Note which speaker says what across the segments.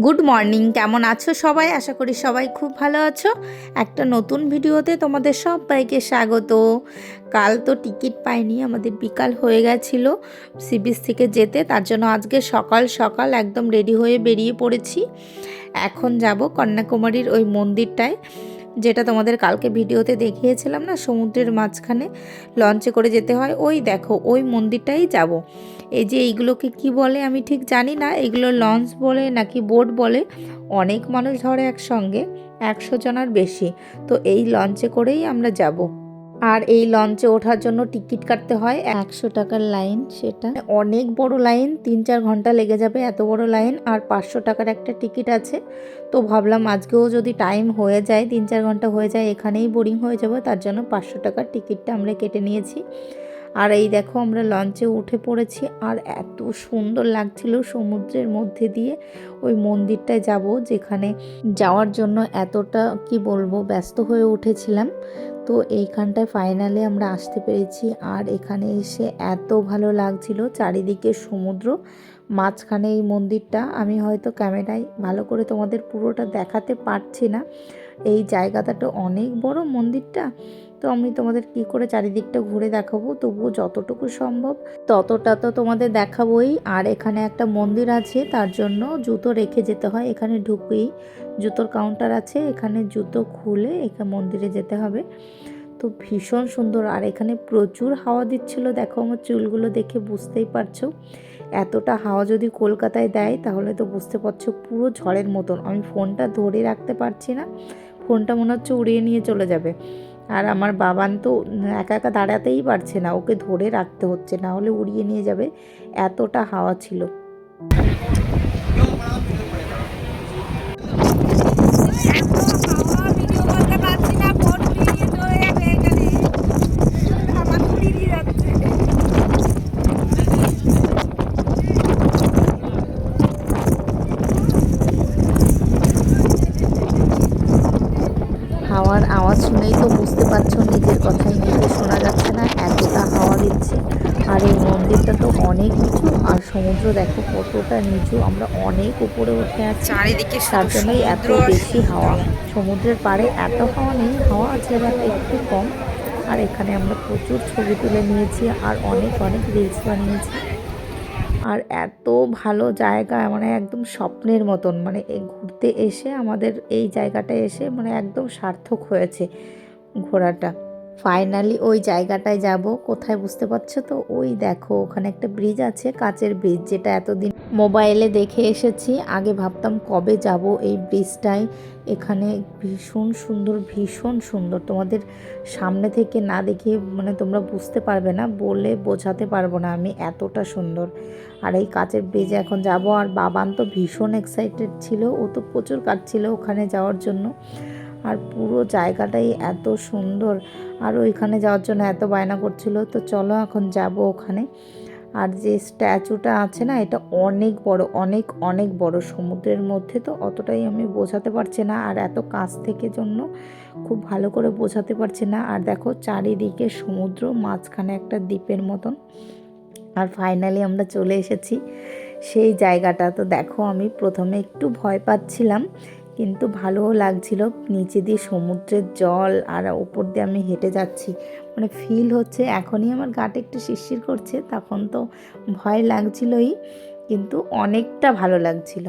Speaker 1: Good morning, কেমন আছো সবাই? আশা করি সবাই খুব ভালো আছো। একটা নতুন ভিডিওতে তোমাদের সবাইকে স্বাগত। কাল তো টিকিট পাইনি, আমাদের বিকাল হয়ে গেছিলো সি বিচ থেকে যেতে, তার জন্য আজকে সকাল সকাল একদম রেডি হয়ে বেরিয়ে পড়েছি। এখন যাব কন্যাকুমারীর ওই মন্দিরটায়, যেটা তোমাদের কালকে ভিডিওতে দেখিয়েছিলাম না, সমুদ্রের মাঝখানে লঞ্চে করে যেতে হয়। ওই দেখো ওই মন্দিরটাই যাব। এই যে এইগুলোকে কি বলে আমি ঠিক জানি না, এগুলো লঞ্চ বলে নাকি বোট বলে। অনেক মানুষ ধরে একসঙ্গে, 100 জনের বেশি। তো এই লঞ্চে করেই আমরা যাব। আর এই লঞ্চে ওঠার জন্য টিকিট কাটতে হয় 100 টাকার লাইন। সেটা অনেক বড় লাইন, 3-4 ঘন্টা লেগে যাবে, এত বড় লাইন। আর 500 টাকার একটা টিকিট আছে। তো ভাবলাম আজকেও যদি টাইম হয়ে যায়, 3-4 ঘন্টা হয়ে যায়, এখানেই বোরিং হয়ে যাবে, তার জন্য 500 টাকার টিকিটটা আমরা কেটে নিয়েছি। আর এই দেখো আমরা লঞ্চে উঠে পড়েছি। আর এত সুন্দর লাগছিল সমুদ্রের মধ্যে দিয়ে ওই মন্দিরটায় যাব, যেখানে যাওয়ার জন্য এতটা কি বলবো ব্যস্ত হয়ে উঠেছিলাম। তো এইখানটায় ফাইনালি আমরা আসতে পেরেছি। আর এখানে এসে এত ভালো লাগছিল, চারিদিকে সমুদ্র, মাঝখানে এই মন্দিরটা। আমি হয়তো ক্যামেরায় ভালো করে তোমাদের পুরোটা দেখাতে পারছি না, এই জায়গাটা তো অনেক বড় মন্দিরটা। তো আমি তোমাদের কি করে চারিদিকটা ঘুরে দেখাবো, তবুও যতটুকু সম্ভব ততটা তো তোমাদের দেখাবোই। আর এখানে একটা মন্দির আছে, তার জন্য জুতো রেখে যেতে হয়। এখানে ঢুকেই জুতোর কাউন্টার আছে, এখানে জুতো খুলে এখানে মন্দিরে যেতে হবে। তো ভীষণ সুন্দর। আর এখানে প্রচুর হাওয়া দিচ্ছিল, দেখো আমার চুলগুলো দেখে বুঝতেই পারছো। এতটা হাওয়া যদি কলকাতায় দেয় তাহলে তো বুঝতে পারছো পুরো ঝড়ের মতন। আমি ফোনটা ধরে রাখতে পারছি না, ফোনটা মনে হচ্ছে উড়িয়ে নিয়ে চলে যাবে। আর আমার বাবান তো একা একা দাঁড়াতেই পারছে না, ওকে ধরে রাখতে হচ্ছে, না হলে উড়িয়ে নিয়ে যাবে, এতটা হাওয়া ছিল। হাওয়ার আওয়াজ শুনেই তো বুঝতে পারছো, নিজের কথাই নিজে শোনা যাচ্ছে না, এতটা হাওয়া দিচ্ছে। আর এই মন্দিরটা তো অনেক নিচু, আর সমুদ্র দেখো কতটা নিচু, আমরা অনেক উপরে উঠে আছি, চারিদিকে তার শুধু জন্যই এত সমুদ্র আর বেশি সমুদ্র। হাওয়া। সমুদ্রের পাড়ে এত হাওয়া নেই, হাওয়া আছে বাট একটু কম। আর এখানে আমরা প্রচুর ছবি তুলে নিয়েছি আর অনেক অনেক রিলস বানিয়েছি। আর এত ভালো জায়গা, মানে একদম স্বপ্নের মতন। মানে এই ঘুরতে এসে আমাদের এই জায়গাটায় এসে মানে একদম সার্থক হয়েছে ঘোরাটা। ফাইনালি ওই জায়গাটায় যাব, কোথায় বুঝতে পারছো তো? ওই দেখো ওখানে একটা ব্রিজ আছে, কাচের ব্রিজ, যেটা এতদিন মোবাইলে দেখে এসেছি। আগে ভাবতাম কবে যাব এই ব্রিজটায়। এখানে ভীষণ সুন্দর, ভীষণ সুন্দর। তোমাদের সামনে থেকে না দেখে মানে তোমরা বুঝতে পারবে না, বলে বোঝাতে পারবো না আমি, এতটা সুন্দর। আর এই কাচের ব্রিজে এখন যাব। আর বাবান তো ভীষণ এক্সাইটেড ছিল, ও তো প্রচুর কাটছিল ওখানে যাওয়ার জন্য। আর পুরো জায়গাটাই এত সুন্দর, আর ওইখানে যাওয়ার জন্য এত বায়না করছিল। তো চলো এখন যাব ওখানে। আর যে স্ট্যাচুটা আছে না, এটা অনেক বড়, অনেক অনেক বড়। সমুদ্রের মধ্যে তো অতটাই আমি বোঝাতে পারছি না, আর এত কাছ থেকে জন্য খুব ভালো করে বোঝাতে পারছি না। আর দেখো চারিদিকে সমুদ্র, মাঝখানে একটা দ্বীপের মতন। আর ফাইনালি আমরা চলে এসেছি সেই জায়গাটা। তো দেখো আমি প্রথমে একটু ভয় পাচ্ছিলাম, কিন্তু ভালোও লাগছিল। নিচে দিয়ে সমুদ্রের জল, আর ওপর দিয়ে আমি হেঁটে যাচ্ছি, মানে ফিল হচ্ছে। এখনই আমার গাটা একটু শিরশির করছে, তখন তো ভয় লাগছিলই, কিন্তু অনেকটা ভালো লাগছিল।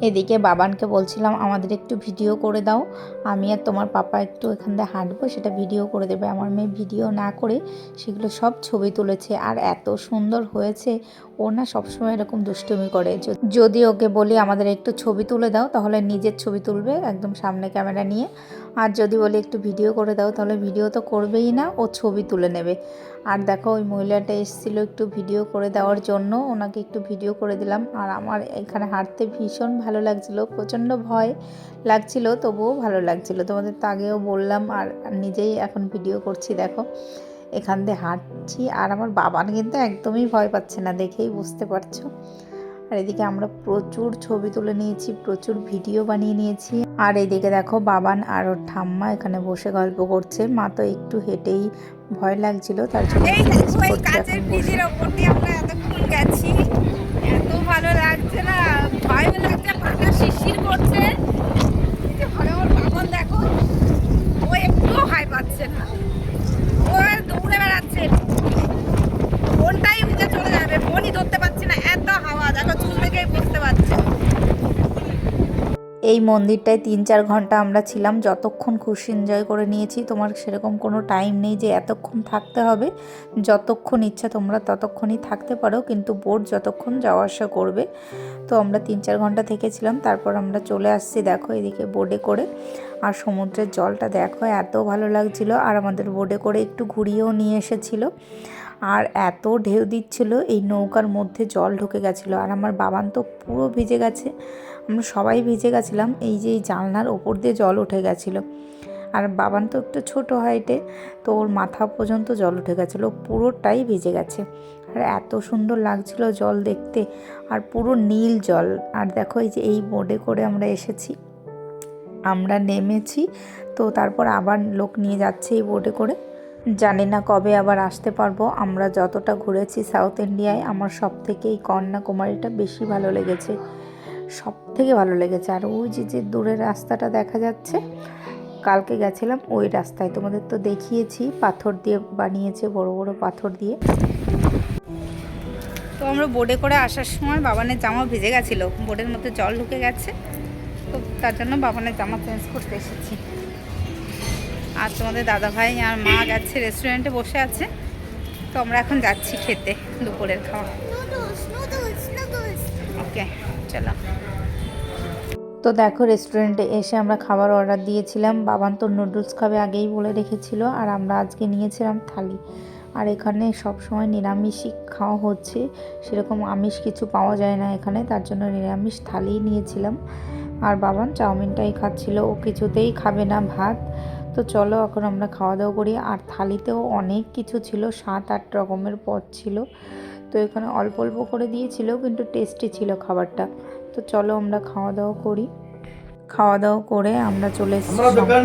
Speaker 1: এদিকে বাবানকে বলছিলাম আমাদের একটু ভিডিও করে দাও, আমি আর তোমার পাপা একটু এখান দিয়ে হাঁটবো, সেটা ভিডিও করে দেবে। আমার মেয়ে ভিডিও না করে সেগুলো সব ছবি তুলেছে, আর এত সুন্দর হয়েছে। ও না সবসময় এরকম দুষ্টুমি করে, যদি ওকে বলি আমাদের একটু ছবি তুলে দাও তাহলে নিজের ছবি তুলবে একদম সামনে ক্যামেরা নিয়ে, আর যদি বলি একটু ভিডিও করে দাও তাহলে ভিডিও তো করবেই না, ও ছবি তুলে নেবে। আর দেখো ওই মহিলাটা এসেছিলো একটু ভিডিও করে দেওয়ার জন্য, ওনাকে একটু ভিডিও করে দিলাম। আর আমার এখানে হাঁটতে ভীষণ ভালো লাগছিলো, প্রচণ্ড ভয় লাগছিল তবুও ভালো লাগছিল, তোমাদের তো আগেও বললাম। আর নিজেই এখন ভিডিও করছি, দেখো এখান দিয়ে হাঁটছি। আর আমার বাবান কিন্তু একদমই ভয় পাচ্ছে না, দেখেই বুঝতে পারছো। আর এদিকে আমরা প্রচুর ছবি তুলে নিয়েছি, প্রচুর ভিডিও বানিয়ে নিয়েছি। আর এইদিকে দেখো বাবান আর ওর ঠাম্মা এখানে বসে গল্প করছে। মা তো একটু হেঁটেই ভয় লাগছিল, তার জন্য আমরা এতক্ষণ গেছি, এত ভালো লাগছে না, ভয় লাগছে, পাটা শিরশির করছে। ঘরে ওর বাবান দেখো, ও একটুও ভয় পাচ্ছে না, ও আর দৌড়ে বেড়াচ্ছে। ফোনটাই উঠে চলে যাবে, ফোনই ধরতে পারছি না, এত হাওয়া দেখো, চুল থেকেই বুঝতে পারছি। এই মন্দিরটায় 3-4 ঘন্টা আমরা ছিলাম, যতক্ষণ খুশি এনজয় করে নিয়েছি। তোমার সেরকম কোনো টাইম নেই যে এতক্ষণ থাকতে হবে, যতক্ষণ ইচ্ছা তোমরা ততক্ষণই থাকতে পারো, কিন্তু বোট যতক্ষণ যাওয়া আসা করবে। তো আমরা 3-4 ঘন্টা থেকেছিলাম, তারপর আমরা চলে আসছি দেখো এদিকে বোটে করে। আর সমুদ্রের জলটা দেখো এত ভালো লাগছিল, আর আমাদের বোটে করে একটু ঘুরিয়েও নিয়ে এসেছিলো। আর এত ঢেউ দিচ্ছিল, এই নৌকার মধ্যে জল ঢুকে গেছিলো, আর আমার বাবান তো পুরো ভিজে গেছে। আমরা সবাই ভিজে গেছিলাম, এই যে এই জানলার ওপর দিয়ে জল উঠে গেছিলো। আর বাবান তো একটু ছোট হাইটে, তো ওর মাথা পর্যন্ত জল উঠে গেছিলো, পুরোটাই ভিজে গেছে। আর এত সুন্দর লাগছিল জল দেখতে, আর পুরো নীল জল। আর দেখো এই যে এই বোটে করে আমরা এসেছি, আমরা নেমেছি, তো তারপর আবার লোক নিয়ে যাচ্ছে এই বোটে করে। জানি না কবে আবার আসতে পারবো। আমরা যতটা ঘুরেছি সাউথ ইন্ডিয়ায়, আমার সব থেকে এই কন্যাকুমারীটা বেশি ভালো লেগেছে, সব থেকে ভালো লেগেছে। আর ওই যে দূরের রাস্তাটা দেখা যাচ্ছে, কালকে গেছিলাম ওই রাস্তায়, তোমাদের তো দেখিয়েছি, পাথর দিয়ে বানিয়েছে, বড় বড় পাথর দিয়ে। তো আমরা বোটে করে আসার সময় বাবানের জামা ভিজে গেছিলো, বোটের মধ্যে জল ঢুকে গেছে, তো তার জন্য বাবানের জামা চেঞ্জ করতে এসেছি। আর তোমাদের দাদাভাই আর মা যাচ্ছে রেস্টুরেন্টে বসে আছে, তো আমরা এখন যাচ্ছি খেতে দুপুরের খাওয়া। ওকে চলো। তো দেখো রেস্টুরেন্টে এসে আমরা খাবার অর্ডার দিয়েছিলাম। বাবান তো নুডলস খাবে আগেই বলে রেখেছিল, আর আমরা আজকে নিয়েছিলাম থালি। আর এখানে সব সময় নিরামিষই খাওয়া হচ্ছে, সেরকম আমিষ কিছু পাওয়া যায় না এখানে, তার জন্য নিরামিষ থালিই নিয়েছিলাম। আর বাবান চাউমিনটাই খাচ্ছিল, ও কিছুতেই খাবে না ভাত। তো চলো এখন আমরা খাওয়া দাওয়া করি। আর থালিতেও অনেক কিছু ছিল, 7-8 রকমের পদ ছিল। তো এখানে অল্প অল্প করে দিয়েছিল, কিন্তু টেস্টি ছিল খাবারটা। তো চলো আমরা খাওয়া দাওয়া করি। খাওয়া দাওয়া করে আমরা চলে এসেছি দোকানে।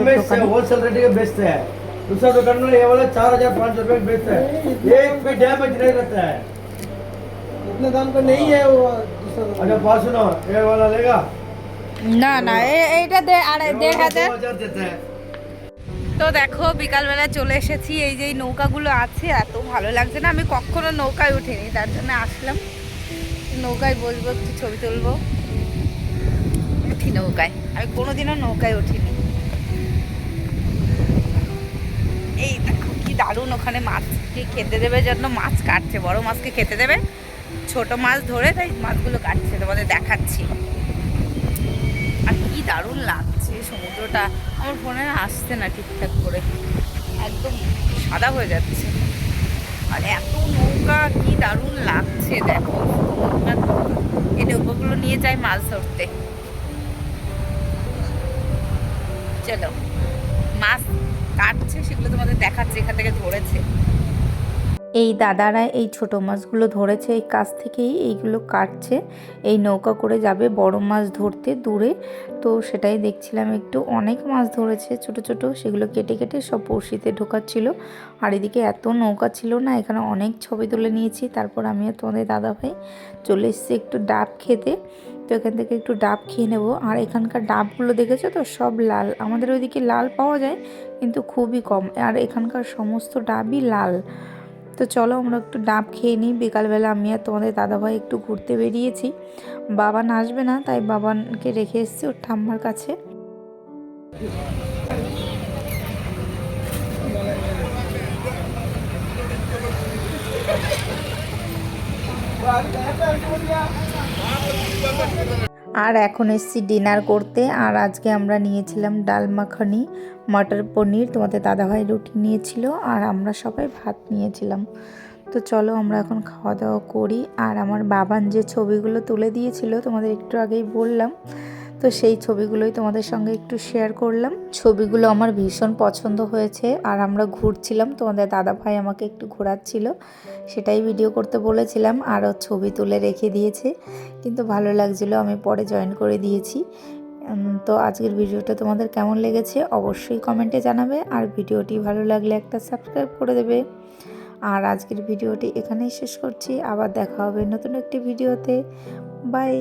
Speaker 2: होलसेल रेट के बेचते हैं, दूसरा दुकान में ये वाला 4,500 रुपए बेचते हैं, ये कोई डैमेज नहीं रहता है, इतने दाम का नहीं है वो दूसरा। अच्छा बात सुनो, ये वाला लेगा
Speaker 1: না না, এইটা 1,500
Speaker 2: देते हैं।
Speaker 1: তো দেখো বিকালবেলা চলে এসেছি, এই যে নৌকাগুলো আছে, এত ভালো লাগছে না, আমি কখনো নৌকায় উঠিনি, তার জন্য আসলাম। নৌকায় বসবো, একটু ছবি তুলবো। উঠি নৌকায়, আমি কোনোদিনও নৌকায় উঠিনি। এই দেখো কি দারুণ, ওখানে মাছকে খেতে দেবে জন্য মাছ কাটছে, বড় মাছকে খেতে দেবে, ছোট মাছ ধরে তাই মাছগুলো কাটছে, তোমাদের দেখাচ্ছি। আর কি দারুণ লাগছে সমুদ্রটা, আমার ফোনে আসছে না ঠিকঠাক করে, একদম সাদা হয়ে যাচ্ছে। আর এত নৌকা, কি দারুণ লাগছে দেখো, এই নৌকাগুলো নিয়ে যায় মাছ ধরতে। চলো, মাছ কাটছে সেগুলো তোমাদের দেখাচ্ছে, এখান থেকে ধরেছে এই দাদারা, এই ছোট মাছগুলো ধরেছে এই কাছ থেকেই, এইগুলো কাটছে, এই নৌকা করে যাবে বড় মাছ ধরতে দূরে। তো সেটাই দেখছিলাম একটু, অনেক মাছ ধরেছে ছোট ছোট, সেগুলো কেটে কেটে সব বড়শিতে ঢোকাচ্ছিল। আর এদিকে এত নৌকা ছিল না, এখানে অনেক ছবি তুলে নিয়েছি। তারপর আমিও তোমাদের দাদাভাই চলে এসেছি একটু ডাব খেতে, তো এখান থেকে একটু ডাব খেয়ে নেব। আর এখানকার ডাবগুলো দেখেছো তো, সব লাল, আমাদের ওইদিকে লাল পাওয়া যায় কিন্তু খুবই কম, আর এখানকার সমস্ত ডাবই লাল। তো চলো আমরা একটু ডাব খেয়ে নিই। বিকালবেলা আমি আর তোমাদের দাদাভাই একটু ঘুরতে বেরিয়েছি, বাবান আসবে না তাই বাবানকে রেখে এসেছি ওর ঠাম্মার কাছে। আর এখন এসেছি ডিনার করতে। আর আজকে আমরা নিয়েছিলাম ডাল মাখানি, মটর পনির, তোমাদের দাদাভাই রুটি নিয়েছিল, আর আমরা সবাই ভাত নিয়েছিলাম। তো চলো আমরা এখন খাওয়া দাওয়া করি। আর আমার বাবান যে ছবিগুলো তুলে দিয়েছিল তোমাদের একটু আগেই বললাম, তো সেই ছবিগুলোই তোমাদের সঙ্গে একটু শেয়ার করলাম। ছবিগুলো আমার ভীষণ পছন্দ হয়েছে। আর আমরা ঘুরছিলাম, তোমাদের দাদা ভাই আমাকে একটু ঘোরাচ্ছিল, সেটাই ভিডিও করতে বলেছিলাম, আরও ছবি তুলে রেখে দিয়েছে, কিন্তু ভালো লাগছিলো, আমি পরে জয়েন করে দিয়েছি। তো আজকের ভিডিওটা তোমাদের কেমন লেগেছে অবশ্যই কমেন্টে জানাবে, আর ভিডিওটি ভালো লাগলে একটা সাবস্ক্রাইব করে দেবে। আর আজকের ভিডিওটি এখানেই শেষ করছি, আবার দেখা হবে নতুন একটি ভিডিওতে। বাই।